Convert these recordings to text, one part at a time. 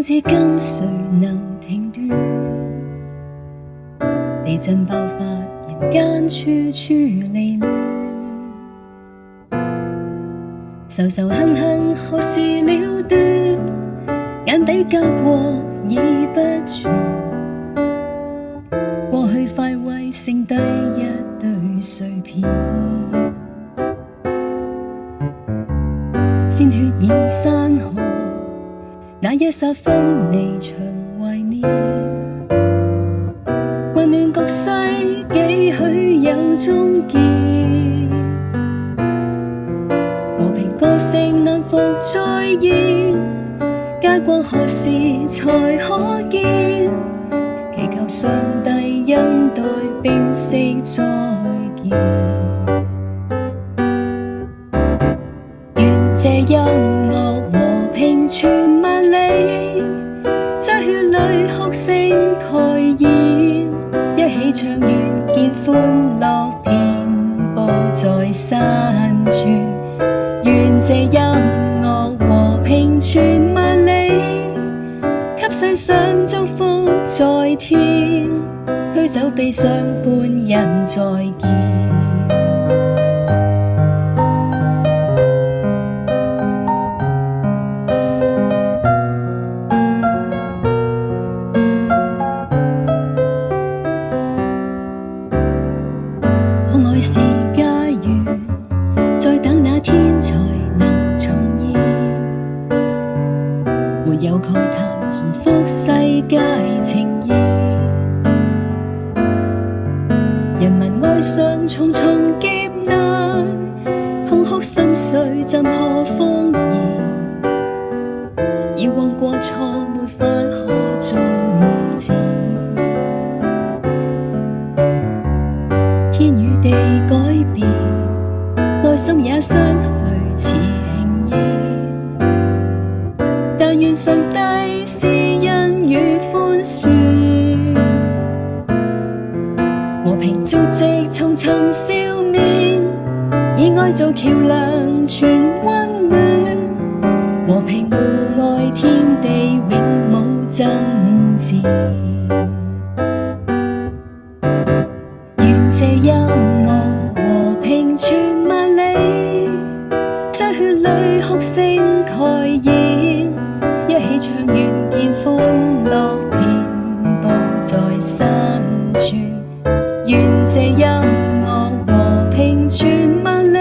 至今誰能停斷？地震爆發，人間處處離亂，仇仇恨恨何時了斷？眼底交過已不存，過去快慰剩低一堆碎片，鮮血染山河，那一剎分離場懷念，混亂局勢幾許有終結，和平個性難復再現，家國何時才可見？祈求上帝恩待冰釋再見，願這音樂和平傳萬里，將血淚哭聲蓋掩，一起唱願見歡樂遍佈在山川，願這音樂和平傳萬里，給世上祝福在天，驅走悲傷歡欣再見。可愛是家園，再等那天才能重現，沒有慨嘆幸福世界呈現，人民愛上重重劫難，痛哭心碎怎可謊言？以往過錯沒法可終止，天與地改變，內心也失去似輕煙，但願上帝施恩與寬恕，和平足跡從曾消滅，以愛做橋樑傳溫暖，和平互愛天地永無爭戰，願這音樂和平傳萬里，將血淚哭聲蓋掩，一起唱願見歡樂遍佈在山川，願這音樂和平傳萬里，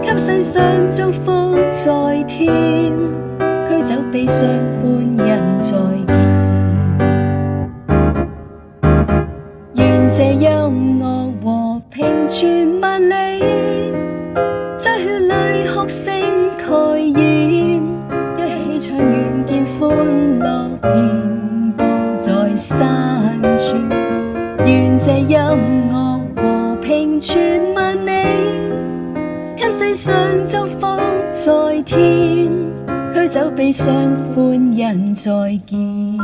給世上祝福在天，驅走悲傷歡欣再見。願這音樂和平傳萬里，將血淚哭聲蓋掩，一起唱願見歡樂遍佈在山川，願這音樂和平傳萬里，給世上祝福在天，驅走悲傷歡欣再見。